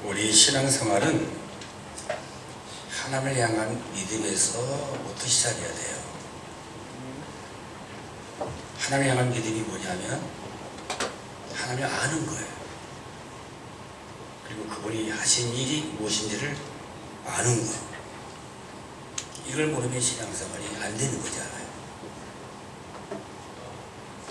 우리 신앙생활은 하나님을 향한 믿음에서부터 시작해야 돼요. 하나님을 향한 믿음이 뭐냐면 하나님을 아는 거예요. 그리고 그분이 하신 일이 무엇인지를 아는 거. 이걸 모르면 신앙생활이 안 되는 거잖아요.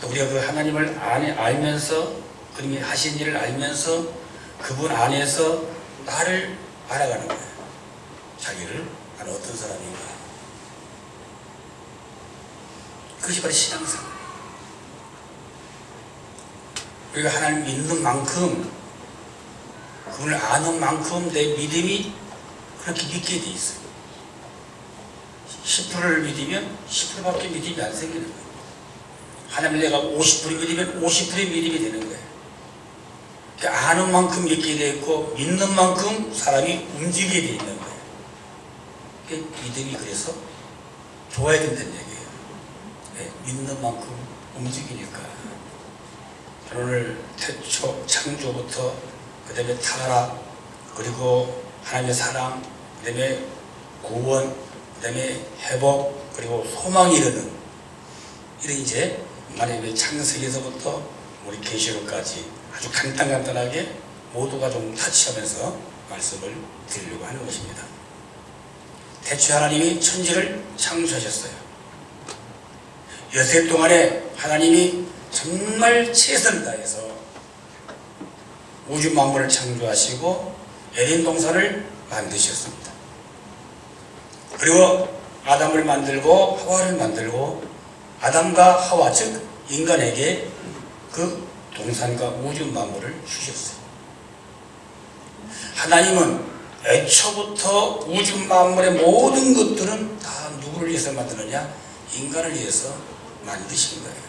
우리가 그 하나님을 알면서, 그분이 하신 일을 알면서 그분 안에서 나를 알아가는 거예요. 자기를 나는 어떤 사람인가. 그것이 바로 신앙생활. 우리가 하나님 믿는 만큼, 그분을 아는 만큼 내 믿음이 그렇게 믿게 돼 있어요. 10%를 믿으면 10%밖에 믿음이 안 생기는 거예요. 하나님을 내가 50% 믿으면 50%의 믿음이 되는 거예요. 그러니까 아는 만큼 믿게 돼 있고 믿는 만큼 사람이 움직이게 돼 있는 거예요. 그러니까 믿음이 그래서 좋아야 된다는 얘기예요. 네, 믿는 만큼 움직이니까. 오늘 태초 창조부터 그 다음에 타락, 그리고 하나님의 사랑, 그 다음에 구원, 그 다음에 회복, 그리고 소망이 이르는 이런 이제 하나님의 창세기에서부터 우리 계시록까지 아주 간단하게 모두가 좀 타치하면서 말씀을 드리려고 하는 것입니다. 태초에 하나님이 천지를 창조하셨어요. 여세 동안에 하나님이 정말 최선을 다해서 우주 만물을 창조하시고 에덴 동산을 만드셨습니다. 그리고 아담을 만들고 하와를 만들고 아담과 하와 즉 인간에게 그 동산과 우주 만물을 주셨어요. 하나님은 애초부터 우주 만물의 모든 것들은 다 누구를 위해서 만드느냐? 인간을 위해서 만드신 거예요.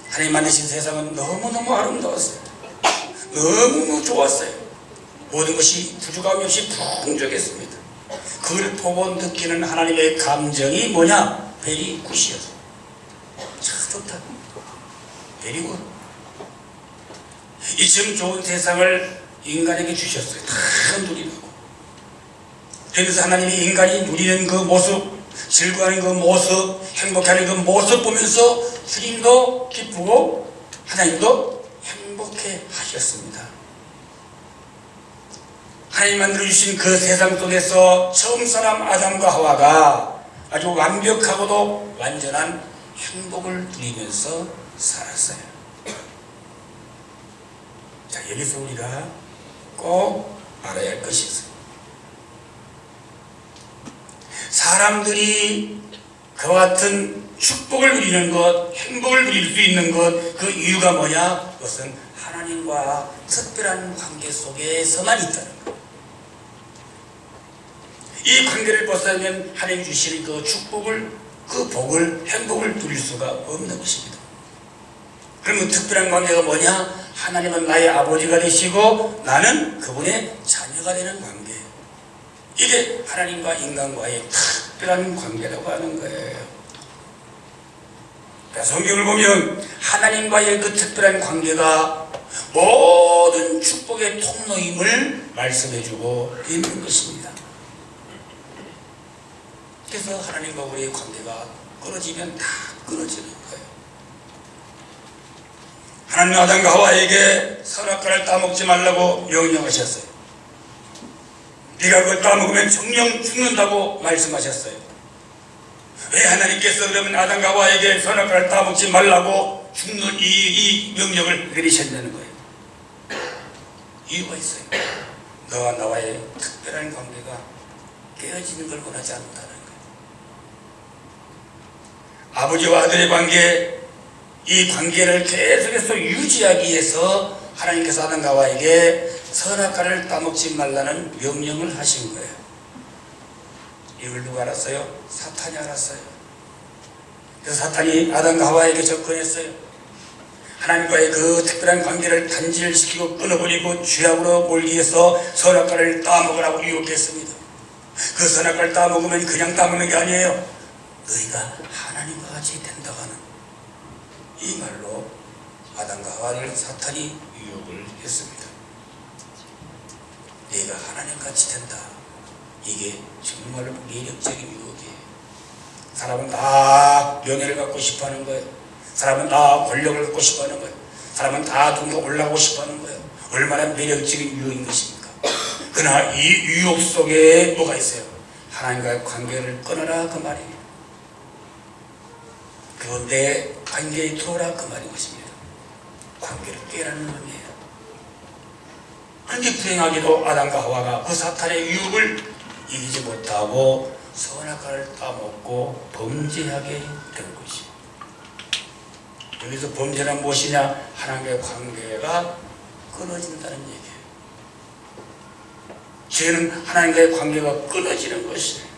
하나님 만드신 세상은 너무너무 아름다웠어요. 너무 좋았어요. 모든 것이 부족함이 없이 풍족했습니다. 그걸 보고 느끼는 하나님의 감정이 뭐냐? 베리 굿이었어요. 참 좋다. 베리 굿. 이처럼 좋은 세상을 인간에게 주셨어요. 다 누리라고. 그래서 하나님이 인간이 누리는 그 모습, 즐거워하는 그 모습, 행복해하는 그 모습 보면서 주님도 기쁘고 하나님도 행복해 하셨습니다. 하나님 만들어주신 그 세상 속에서 처음 사람 아담과 하와가 아주 완벽하고도 완전한 행복을 누리면서 살았어요. 자, 여기서 우리가 꼭 알아야 할 것이 있어요. 사람들이 그와 같은 축복을 누리는 것, 행복을 누릴 수 있는 것, 그 이유가 뭐냐? 그것은 하나님과 특별한 관계 속에서만 있다는 거예요. 이 관계를 벗어나면 하나님이 주시는 그 축복을, 그 복을, 행복을 누릴 수가 없는 것입니다. 그러면 특별한 관계가 뭐냐? 하나님은 나의 아버지가 되시고 나는 그분의 자녀가 되는 관계. 이게 하나님과 인간과의 특별한 관계라고 하는 거예요. 그러니까 성경을 보면 하나님과의 그 특별한 관계가 모든 축복의 통로임을 말씀해주고 있는 것입니다. 그래서 하나님과 우리의 관계가 끊어지면 다 끊어지는 거예요. 하나님 아담과 하와에게 선악과를 따먹지 말라고 명령하셨어요. 네가 그걸 따먹으면 정령 죽는다고 말씀하셨어요. 왜 하나님께서 그러면 아담과 하와에게 선악과를 따먹지 말라고 죽는 이 명령을 내리셨다는 거예요? 이유가 있어요. 너와 나와의 특별한 관계가 깨어지는 걸 원하지 않는다는 거예요. 아버지와 아들의 관계, 이 관계를 계속해서 유지하기 위해서 하나님께서 아담과 하와에게 선악과를 따먹지 말라는 명령을 하신 거예요. 이걸 누가 알았어요? 사탄이 알았어요. 그래서 사탄이 아담과 하와에게 접근했어요. 하나님과의 그 특별한 관계를 단절시키고 끊어버리고 죄악으로 몰기 위해서 선악과를 따먹으라고 유혹했습니다. 그 선악과를 따먹으면 그냥 따먹는 게 아니에요. 너희가 하나님과 같이 된다고 하는 이 말로 아담과 하와를 사탄이 유혹을 했습니다. 내가 하나님같이 된다. 이게 정말로 매력적인 유혹이에요. 사람은 다 명예를 갖고 싶어하는 거예요. 사람은 다 권력을 갖고 싶어하는 거예요. 사람은 다 돈 더 올라가고 싶어하는 거예요. 얼마나 매력적인 유혹인 것입니까? 그러나 이 유혹 속에 뭐가 있어요? 하나님과의 관계를 끊어라 그 말이에요. 그리고 내 관계에 들어오라 그 말인 것입니다. 관계를 깨라는 의미예요. 그런데 불행하게도 아담과 하와가 그 사탄의 유혹을 이기지 못하고 선악과를 따먹고 범죄하게 된 것이에요. 여기서 범죄는 무엇이냐? 하나님과의 관계가 끊어진다는 얘기예요. 죄는 하나님과의 관계가 끊어지는 것이에요.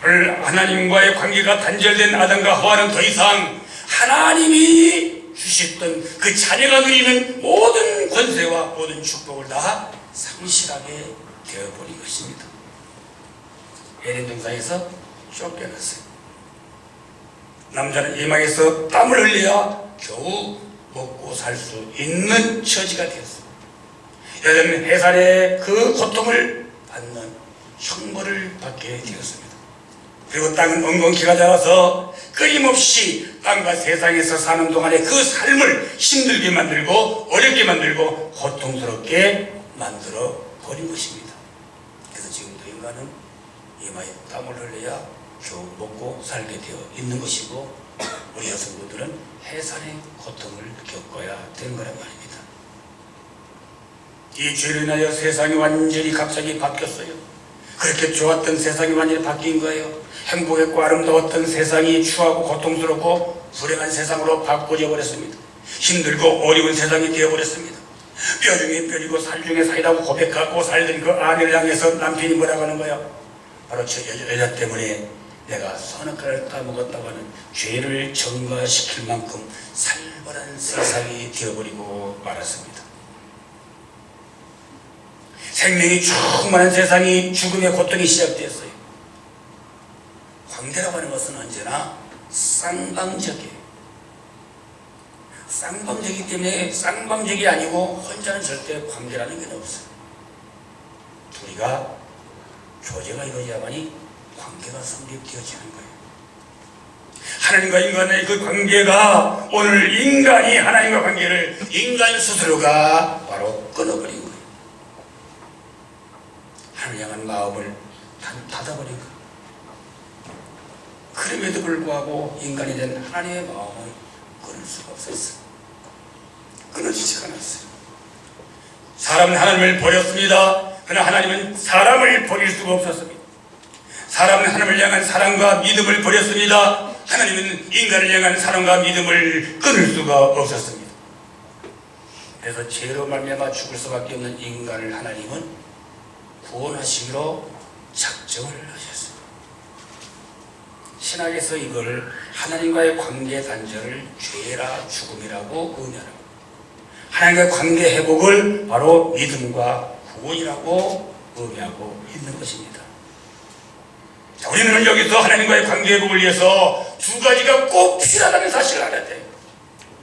하나님과의 관계가 단절된 아담과 하와는 더 이상 하나님이 주셨던 그 자녀가 누리는 모든 권세와 모든 축복을 다 상실하게 되어버린 것입니다. 에덴 동산에서 쫓겨났어요. 남자는 이마에서 땀을 흘려야 겨우 먹고 살 수 있는 처지가 되었습니다. 여자는 해살의 그 고통을 받는 형벌을 받게 되었습니다. 그리고 땅은 엉겅퀴가 자라서 끊임없이 땅과 세상에서 사는 동안에 그 삶을 힘들게 만들고 어렵게 만들고 고통스럽게 만들어 버린 것입니다. 그래서 지금도 인간은 이마에 땀을 흘려야 겨우 먹고 살게 되어 있는 것이고, 우리 여성분들은 해산의 고통을 겪어야 되는 거란 말입니다. 이 죄로 인하여 세상이 완전히 갑자기 바뀌었어요. 그렇게 좋았던 세상이 완전히 바뀐 거예요. 행복했고 아름다웠던 세상이 추하고 고통스럽고 불행한 세상으로 바꿔져 버렸습니다. 힘들고 어려운 세상이 되어버렸습니다. 뼈 중에 뼈이고 살 중에 살이라고 고백하고 살던 그 아내를 향해서 남편이 뭐라고 하는 거예요? 바로 저 여자 때문에 내가 선악과를 따먹었다고 하는 죄를 전가시킬 만큼 살벌한 세상이 되어버리고 말았습니다. 생명이 충만한 세상이 죽음의 고통이 시작되었어요. 관계라고 하는 것은 언제나 쌍방적이에요. 쌍방적이기 때문에 쌍방적이 아니고 혼자는 절대 관계라는 게 없어요. 둘이가 교제가 이루어져야만이 관계가 성립되어지는 거예요. 하나님과 인간의 그 관계가 오늘 인간이 하나님과 관계를 인간 스스로가 바로 끊어버린 거예요. 하나님 향한 마음을 닫아버린 거예요. 그럼에도 불구하고 인간이 된 하나님의 마음을 끊을 수가 없었어요. 끊어지지가 않았어요. 사람은 하나님을 버렸습니다. 그러나 하나님은 사람을 버릴 수가 없었습니다. 사람은 하나님을 향한 사랑과 믿음을 버렸습니다. 하나님은 인간을 향한 사랑과 믿음을 끊을 수가 없었습니다. 그래서 죄로 말미암아 죽을 수밖에 없는 인간을 하나님은 구원하시기로 작정을 하셨습니다. 신학에서 이걸 하나님과의 관계 단절을 죄라 죽음이라고 의미하는, 하나님과의 관계 회복을 바로 믿음과 구원이라고 의미하고 있는 것입니다. 자, 우리는 여기서 하나님과의 관계 회복을 위해서 두 가지가 꼭 필요하다는 사실을 알아야 돼요.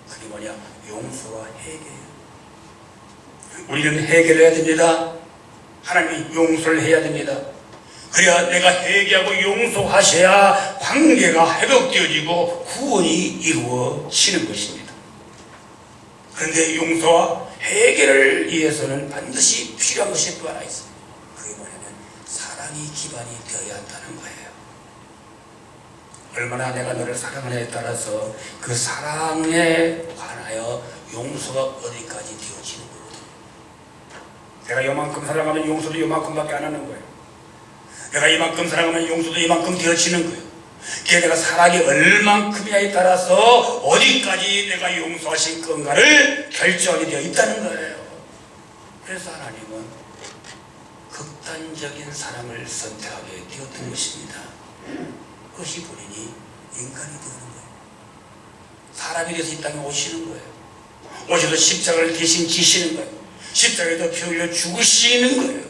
그게 뭐냐? 용서와 회개예요. 우리는 회개를 해야 됩니다. 하나님이 용서를 해야 됩니다. 그래야 내가 회개하고 용서하셔야 관계가 회복되어지고 구원이 이루어지는 것입니다. 그런데 용서와 회개를 위해서는 반드시 필요한 것이 또 하나 있어요. 그게 뭐냐면 사랑이 기반이 되어야 한다는 거예요. 얼마나 내가 너를 사랑하느냐에 따라서 그 사랑에 관하여 용서가 어디까지 되어지는 거거든요. 내가 요만큼 사랑하면 용서도 요만큼밖에 안 하는 거예요. 내가 이만큼 사랑하면 용서도 이만큼 되어지는 거예요. 그게 내가 사랑이 얼만큼이냐에 따라서 어디까지 내가 용서하신 건가를 결정하게 되어 있다는 거예요. 그래서 하나님은 극단적인 사랑을 선택하게 되었던 것입니다. 그것이 본인이 인간이 되는 거예요. 사람이 돼서 이 땅에 오시는 거예요. 오셔서 십자가를 대신 지시는 거예요. 십자가에도 피 흘려 죽으시는 거예요.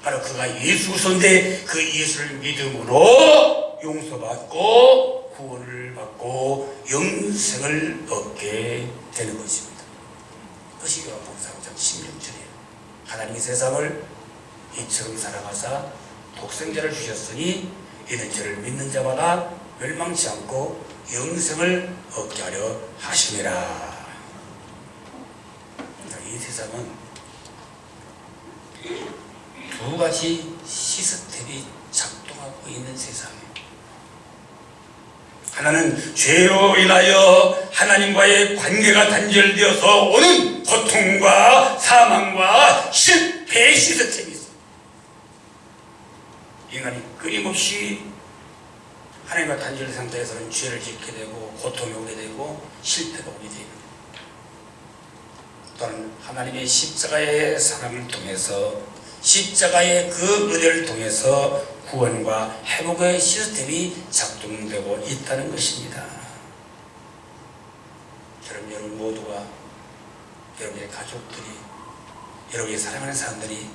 바로 그가 예수 그리스도인데 그 예수를 믿음으로 용서받고 구원을 받고 영생을 얻게 되는 것입니다. 그것이 요한복음 4장 16절이에요. 하나님이 세상을 이처럼 사랑하사 독생자를 주셨으니 이는 저를 믿는 자마다 멸망치 않고 영생을 얻게 하려 하심이라. 이 세상은 두 가지 시스템이 작동하고 있는 세상이에요. 하나는 죄로 인하여 하나님과의 관계가 단절되어서 오는 고통과 사망과 실패의 시스템이 있어요. 인간이 끊임없이 하나님과 단절된 상태에서는 죄를 짓게 되고 고통이 오게 되고 실패가 오게 되고, 또한 하나님의 십자가의 사랑을 통해서 십자가의 그 은혜를 통해서 구원과 회복의 시스템이 작동되고 있다는 것입니다. 여러분 모두가, 여러분의 가족들이, 여러분이 사랑하는 사람들이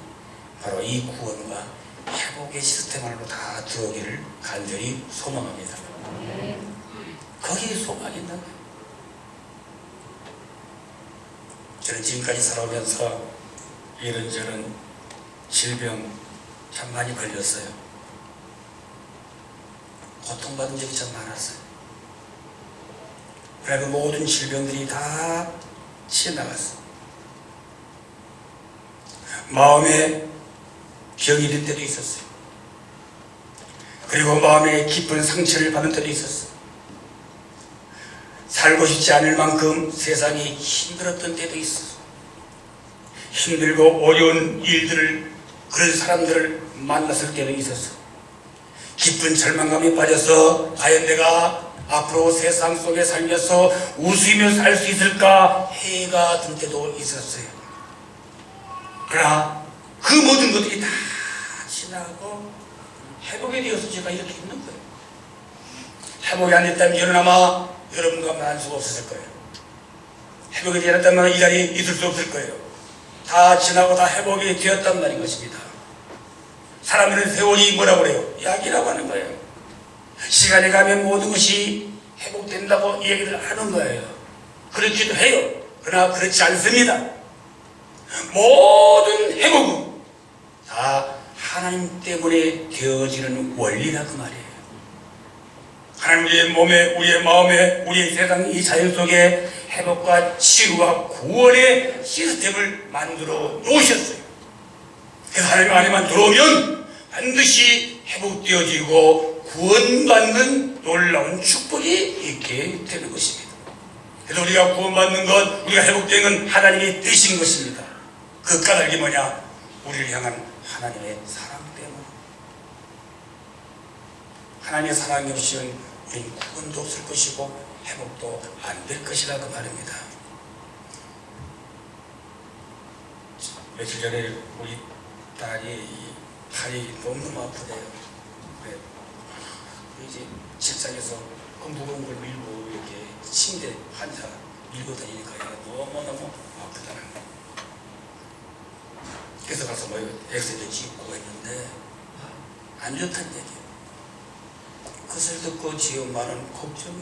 바로 이 구원과 회복의 시스템 안으로 다 들어오기를 간절히 소망합니다. 거기에 소망이 있는 거예요. 저는 지금까지 살아오면서 이런저런 질병 참 많이 걸렸어요. 고통받은 적이 참 많았어요. 그러나 그 모든 질병들이 다 지나갔어요. 마음에 병이 든 때도 있었어요. 그리고 마음에 깊은 상처를 받은 때도 있었어요. 살고 싶지 않을 만큼 세상이 힘들었던 때도 있었어요. 힘들고 어려운 일들을, 그런 사람들을 만났을 때도 있었어요. 깊은 절망감에 빠져서 과연 내가 앞으로 세상 속에 살면서 웃으며 살 수 있을까 해가 든 때도 있었어요. 그러나 그 모든 것들이 다 지나고 회복이 되어서 제가 이렇게 있는 거예요. 회복이 안 됐다면 저는 아마 여러분과 만날 수가 없었을 거예요. 회복이 되었다면 이 자리에 있을 수 없을 거예요. 다 지나고 다 회복이 되었단 말인 것입니다. 사람들은 세월이 뭐라고 그래요? 약이라고 하는 거예요. 시간이 가면 모든 것이 회복된다고 얘기를 하는 거예요. 그렇기도 해요. 그러나 그렇지 않습니다. 모든 회복은 다 하나님 때문에 되어지는 원리라 그 말이에요. 하나님 우리의 몸에, 우리의 마음에, 우리의 세상 이 자연 속에 회복과 치유와 구원의 시스템을 만들어 놓으셨어요. 그래서 하나님 안에만 들어오면 반드시 회복되어지고 구원받는 놀라운 축복이 있게 되는 것입니다. 그래서 우리가 구원받는 것, 우리가 회복되는 건 하나님의 뜻인 것입니다. 그 까닭이 뭐냐? 우리를 향한 하나님의 사랑 때문에. 하나님의 사랑이 없이는 우리는 구원도 없을 것이고 회복도 안 될 것이라 그 말입니다. 며칠 전에 우리 딸이 팔이 너무너무 아프대요. 이제 책상에서 그 무거운 걸 밀고 이렇게 침대 환자 밀고 다니니까 너무너무 아프다는 거예요. 그래서 가서 뭐 엑스레이 찍고 했는데 안 좋다는 얘기예요. 그것을 듣고 지 엄마는 걱정이,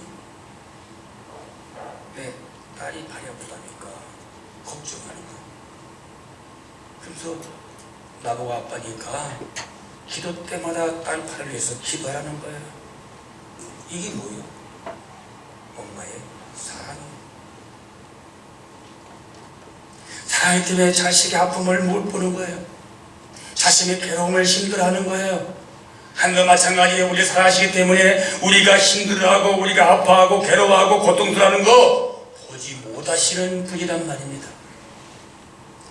내 딸이 팔이 아프다니까 걱정하는 거예요. 그래서 나보고 아빠니까 기도 때마다 딸 팔을 위해서 기도하라는 거예요. 이게 뭐예요? 엄마의 사랑이에요. 사랑이 때문에 자식의 아픔을 못 보는 거예요. 자신의 괴로움을 힘들어하는 거예요. 하늘과 마찬가지로 우리 사랑하시기 때문에 우리가 힘들어하고 우리가 아파하고 괴로워하고 고통스러워하는 거 보지 못하시는 분이란 말입니다.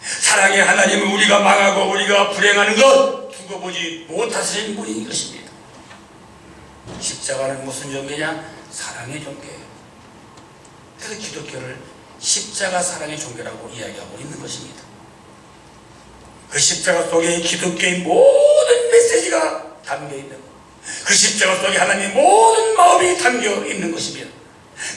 사랑의 하나님은 우리가 망하고 우리가 불행하는 것 두고 보지 못하시는 분인 것입니다. 십자가는 무슨 종교냐? 사랑의 종교예요. 그래서 기독교를 십자가 사랑의 종교라고 이야기하고 있는 것입니다. 그 십자가 속에 기독교의 모든 메시지가 담겨있는, 그 십자가 속에 하나님의 모든 마음이 담겨 있는 것입니다.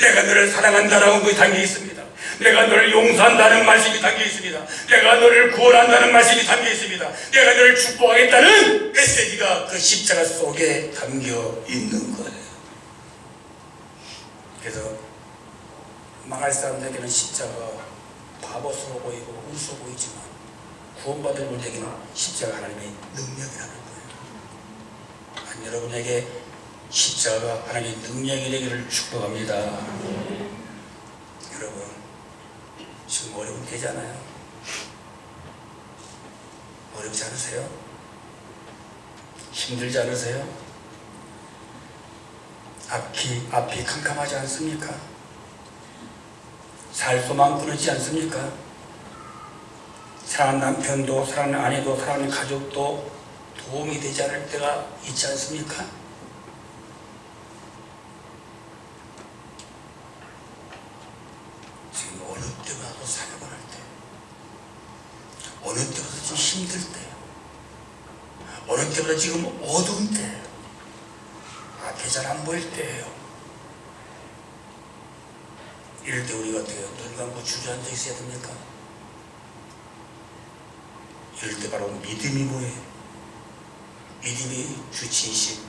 내가 너를 사랑한다라는 것이 담겨 있습니다. 내가 너를 용서한다는 말씀이 담겨 있습니다. 내가 너를 구원한다는 말씀이 담겨 있습니다. 내가 너를 축복하겠다는 메시지가 그 십자가 속에 담겨 있는 거예요. 그래서 망할 사람들에게는 십자가 바보스러워 보이고 우스워 보이지만 구원받은 우리에게는 십자가 하나님의 능력이라는 거예요. 여러분에게 십자가가 하나님의 능력이 되기를 축복합니다. 여러분 지금 어려움 되지 않아요? 어렵지 않으세요? 힘들지 않으세요? 앞이 캄캄하지 않습니까? 살 소망 끊이지 않습니까? 사랑하는 남편도, 사랑하는 아내도, 사랑하는 가족도 도움이 되지 않을 때가 있지 않습니까? 지금 어느 때보다도 살아갈 때, 어느 때보다 지금 힘들 때, 어느 때보다 지금 어두운 때, 앞에 잘 안 보일 때예요. 이럴 때 우리가 어떻게 해요? 눈 감고 주저앉아 있어야 됩니까? 이럴 때 바로 믿음이 뭐예요? 믿음이 주치이신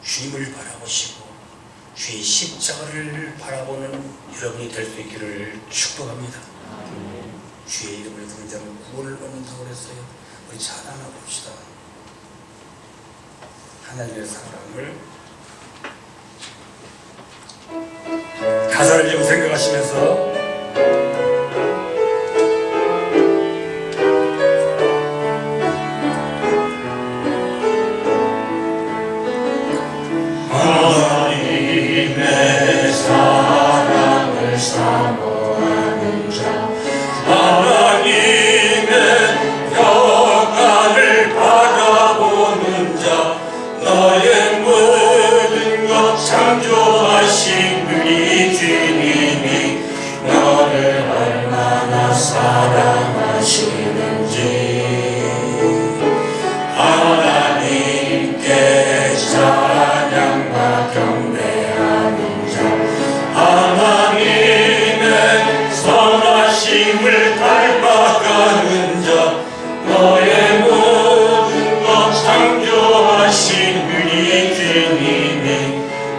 주님을 바라보시고 주의 십자가를 바라보는 여러분이 될 수 있기를 축복합니다. 주의 이름을 부르는 자는 구원을 얻는다고 그랬어요. 우리 찬양해 봅시다. 하나님의 사랑을 가사를 좀 생각하시면서 하나님의 사랑을 사모하는 자, 하나님의 평안을 바라보는 자, 너의 모든 것 창조하신 우리 주님이 너를 얼마나 사랑하시는지 하나님께 찬양과 경배하는 자, 하나님의 선하심을 닮아가는 자, 너의 모든 것 창조하신 우리 주님이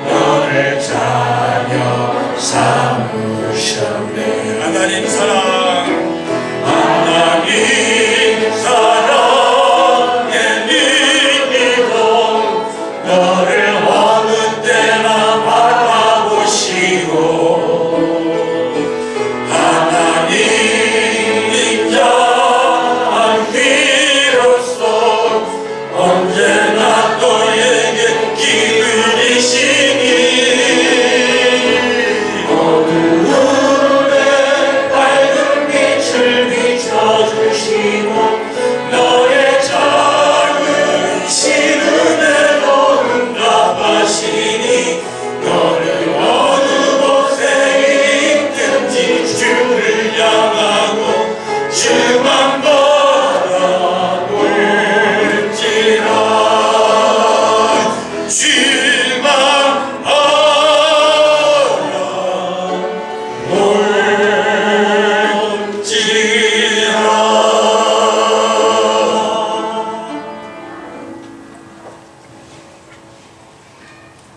너를 자녀 삼으셨네. 하나님 사랑, 하나님 사랑의 믿음으로 너를 어느 때나 바라보시고 하나님 인자한 비로소 언제나 너에게 기울이시니 어두움에 밝은 빛을 비춰주시고 너의 작은 시름에도 응답하시니 너를 어느 곳에 있든지 주를 향하고 주만 바라볼지라 주만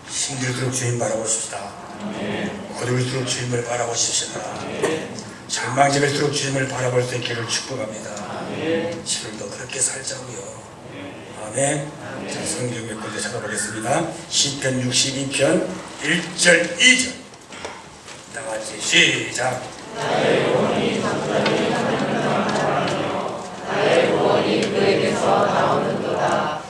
힘들도록 주님 바라보십시다. 어두울수록 주님을 바라보십시다. 절망적일수록 주님을 바라볼 수 있기를 축복합니다. 오늘도 그렇게 살자고요. 아멘. 자, 성경 몇 군데 찾아보겠습니다. 시편 62편 1절 2절 다 같이 시작. 나의 구원이 당신이 하나님 사랑하며 나의 구원이 그에게서 나오는도다.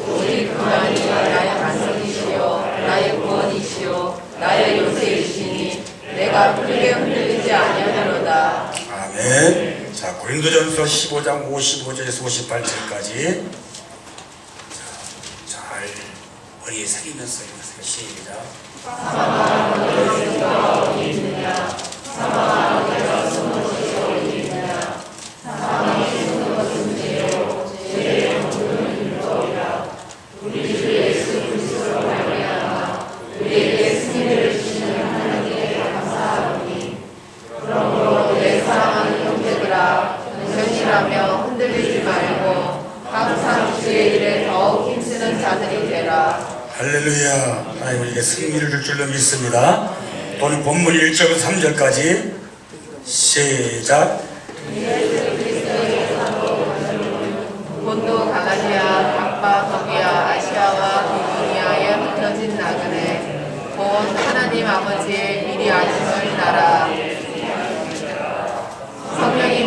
오직 그만이 나의 반석이시요 나의 구원이시요 나의 요새이시니 내가 크게 흔들리지 아니하노로다. 아멘. 자, 고린도전서 15장 55절에서 58절까지 잘 머리에 새기면서 읽으세요. 시작. 우리에게 승리를 주시는 하나님께 감사하오니 그러므로 내 사랑하는 형제들아 견실하며 흔들리지 말고 항상 주의 일에 더욱 힘쓰는 자들이 되라. 할렐루야. 하나님 우리에게 승리를 줄 줄로 믿습니다. 오늘 본문 1절부터 3절까지 시작. 그리스도의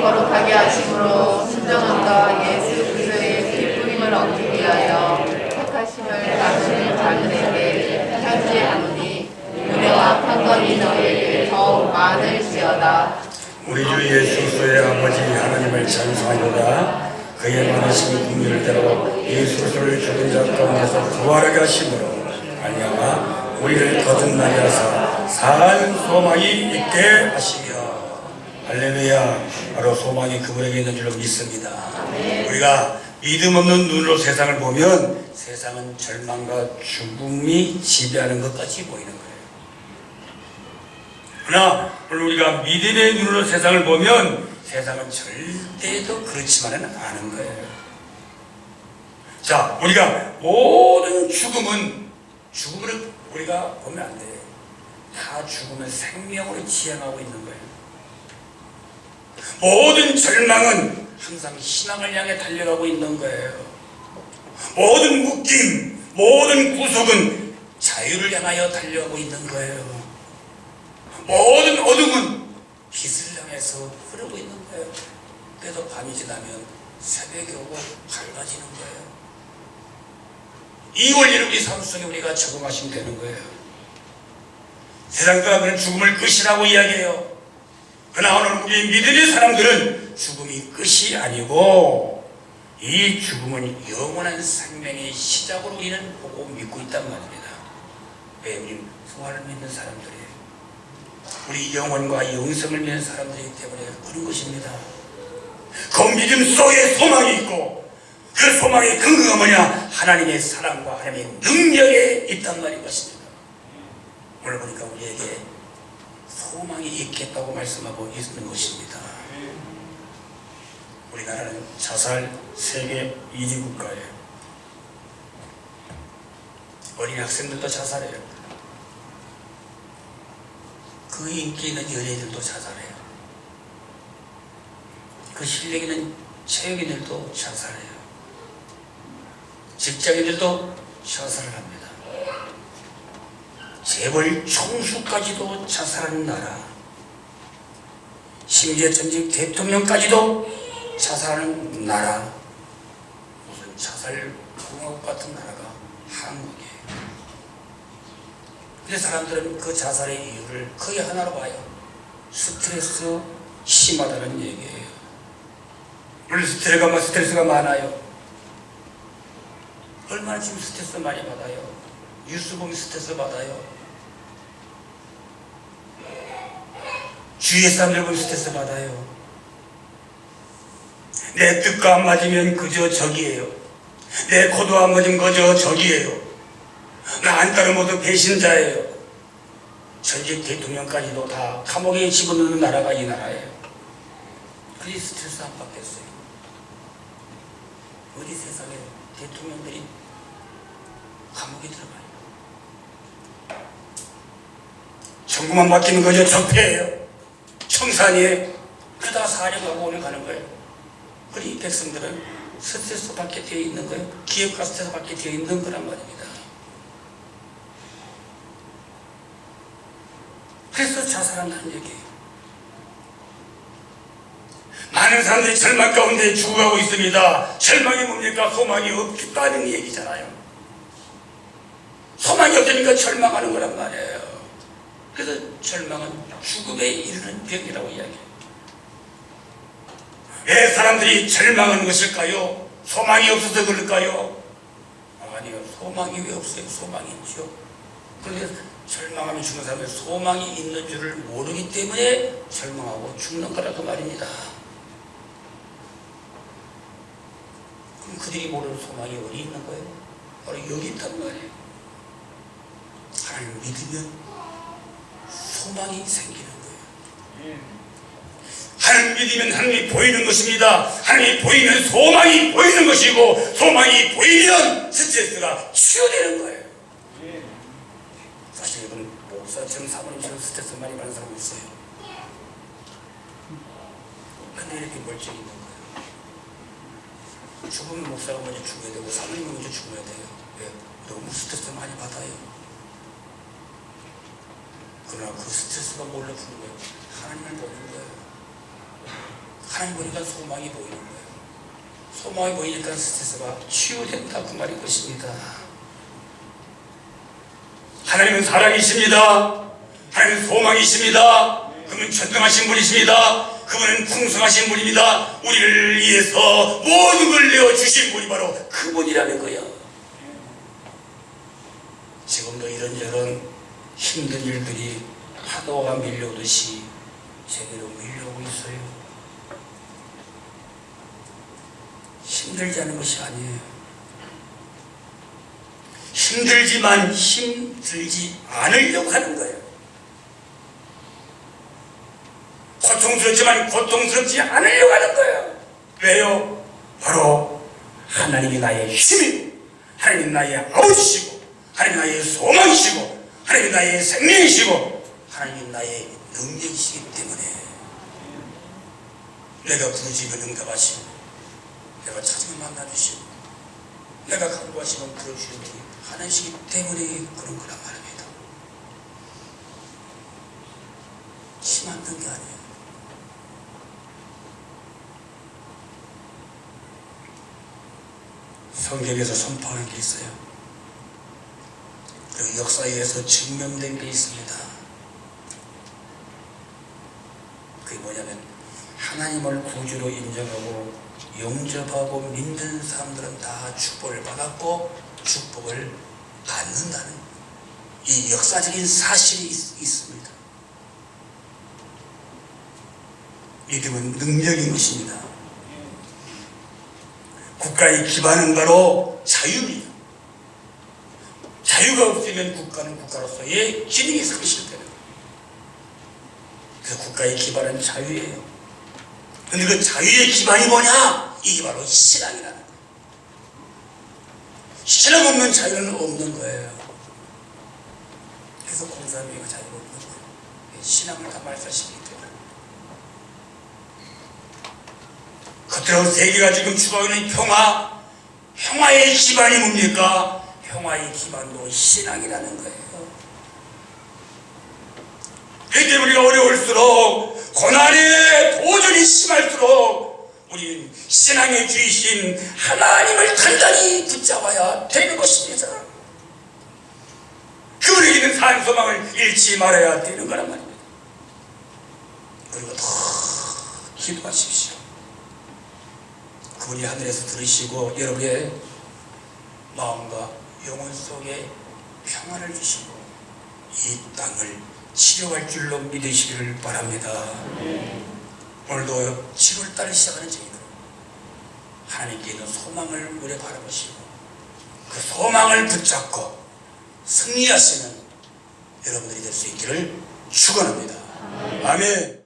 거룩하게 하심으로 순정함과 예수 그리스도의 기쁨을 얻기 위하여 택하심을 나누는 자들에게 편지하노니 은혜와 평강이 너희에게 더욱 많을지어다. 우리 주 예수 그리스도의 아버지 하나님을 찬송하노라. 그의 많으신 긍휼대로 예수 그리스도를 죽은 자 가운데서 부활하게 하심으로 말미암아 우리를 거듭나게 하사 산 소망이 있게 하시며 할렐루야. 바로 소망이 그분에게 있는 줄로 믿습니다. 우리가 믿음 없는 눈으로 세상을 보면 세상은 절망과 죽음이 지배하는 것까지 보이는 거예요. 그러나 우리가 믿음의 눈으로 세상을 보면 세상은 절대도 그렇지만은 않은 거예요. 자, 우리가 모든 죽음을 우리가 보면 안 돼요. 다 죽음을 생명으로 지향하고 있는 거예요. 모든 절망은 항상 희망을 향해 달려가고 있는 거예요. 모든 묶임, 모든 구속은 자유를 향하여 달려가고 있는 거예요. 모든 어둠은 빛을 향해서 흐르고 있는 거예요. 그래서 밤이 지나면 새벽이 오고 밝아지는 거예요. 이 원리를 우리 삶 속에 우리가 적용하시면 되는 거예요. 세상 사람들은 죽음을 끝이라고 이야기해요. 그러나 오늘 우리 믿음의 사람들은 죽음이 끝이 아니고 이 죽음은 영원한 생명의 시작으로 우리는 보고 믿고 있단 말입니다. 왜? 우리 부활을 믿는 사람들이에요. 우리 영혼과 영생을 믿는 사람들이기 때문에 그런 것입니다. 그 믿음 속에 소망이 있고 그 소망의 근거가 뭐냐? 하나님의 사랑과 하나님의 능력에 있단 말인 것입니다. 오늘 보니까 우리에게 소망이 있겠다고 말씀하고 있는 것입니다. 우리나라는 자살 세계 1위 국가예요. 어린 학생들도 자살해요. 그 인기 있는 연예인들도 자살해요. 그 실력 있는 체육인들도 자살해요. 직장인들도 자살을 합니다. 재벌 총수까지도 자살하는 나라, 심지어 전직 대통령까지도 자살하는 나라, 무슨 자살 공화국 같은 나라가 한국이에요. 근데 사람들은 그 자살의 이유를 거의 하나로 봐요. 스트레스 심하다는 얘기예요. 물론 스트레스가 많아요. 얼마나 지금 스트레스 많이 받아요. 뉴스 보면 스트레스 받아요. 주위의 사람들 보면 스트레스 받아요. 내 뜻과 안 맞으면 그저 적이에요. 내 코도 안 맞으면 그저 적이에요. 나 안 따른 모두 배신자예요. 전직 대통령까지도 다 감옥에 집어넣는 나라가 이 나라예요. 그리 스트레스 안 받겠어요. 어디 세상에 대통령들이 감옥에 들어가요. 정부만 맡기는 거죠. 적폐예요. 청산이에요. 그러다가 사령하고 오늘 가는 거예요. 그리 백성들은 스트레스 받게 되어 있는 거예요. 기업가 스트레스 받게 되어 있는 거란 말입니다. 그래서 자살한다는 얘기예요. 많은 사람들이 절망 가운데 죽어가고 있습니다. 절망이 뭡니까? 소망이 없다는 얘기잖아요. 소망이 없으니까 절망하는 거란 말이에요. 그래서 절망은 죽음에 이르는 병이라고 이야기해요. 왜 사람들이 절망하는 것일까요? 소망이 없어서 그럴까요? 아니요. 소망이 왜 없어요? 소망이 있죠. 그런데 절망하면 죽는 사람은 소망이 있는 줄을 모르기 때문에 절망하고 죽는 거라고 말입니다. 그럼 그들이 모르는 소망이 어디 있는 거예요? 바로 여기 있단 말이에요. 하나님을 믿으면 소망이 생기는 거예요. 하나님 믿으면 하나님이 보이는 것입니다. 하나님이 보이면 소망이 보이는 것이고, 소망이 보이면 스트레스가 치유되는 거예요. 사실 이분 목사처럼 사모님처럼 스트레스 많이 받는 사람이 있어요. 근데 이렇게 멀쩡히 있는 거예요. 죽으면 목사가 먼저 죽어야 되고 사모님이 먼저 죽어야 돼요. 왜? 너무 스트레스 많이 받아요. 그러나 그 스트레스가 뭘로 푸는 거예요? 하나님을 보는 거예요. 하나님 보니까 소망이 보이는 거예요. 소망이 보이니까 스트레스가 치유된다 그 말인 것입니다. 하나님은 살아계십니다. 하나님은 소망이십니다. 그분은 전능하신 분이십니다. 그분은 풍성하신 분입니다. 우리를 위해서 모든 걸 내어주신 분이 바로 그분이라는 거예요. 지금도 이런저런 힘든 일들이 파도가 밀려오듯이 제대로 밀려오고 있어요. 힘들지 않은 것이 아니에요. 힘들지만 힘들지 않으려고 하는 거예요. 고통스럽지만 고통스럽지 않으려고 하는 거예요. 왜요? 바로 하나님이 나의 힘이고, 하나님이 나의 아버지시고, 하나님이 나의 소망이시고, 하나님이 나의 생명이시고, 하나님이 나의 능력이시기 때문에 내가 부르짖으면 응답하시고, 내가 찾으면 만나주시고, 내가 간구하시면 들어주시는 분이 하나님이시기 때문에 그런 거란 말입니다. 힘 안 든 게 아니에요. 성경에서 선포하는 게 있어요. 그리고 역사에 의해서 증명된 게 있습니다. 그게 뭐냐면 하나님을 구주로 인정하고 영접하고 믿는 사람들은 다 축복을 받았고 축복을 받는다는 이 역사적인 사실이 있습니다. 믿음은 능력인 것입니다. 국가의 기반은 바로 자유입니다. 자유가 없으면 국가는 국가로서의 기능이 상실되는 거예요. 그래서 국가의 기반은 자유예요. 그런데 그 자유의 기반이 뭐냐? 이게 바로 신앙이라는 거예요. 신앙 없는 자유는 없는 거예요. 그래서 공산주의가 자유가 없는 거예요. 신앙을 다 말살시키기 때문에. 겉으로 세계가 지금 추구하고 있는 평화의 기반이 뭡니까? 평화의 기반도 신앙이라는 거예요. 그렇기 때문에 우리가 어려울수록 고난이 도전이 심할수록 우리는 신앙의 주이신 하나님을 단단히 붙잡아야 되는 것입니다. 그분에게 있는 삶 소망을 잃지 말아야 되는 거란 말입니다. 그리고 더 기도하십시오. 그분이 하늘에서 들으시고 여러분의 마음과 영혼 속에 평안을 주시고 이 땅을 치료할 줄로 믿으시기를 바랍니다. 오늘도 7월달을 시작하는 저희는 하나님께 있는 소망을 우리 바라보시고 그 소망을 붙잡고 승리하시는 여러분들이 될 수 있기를 축원합니다. 아멘.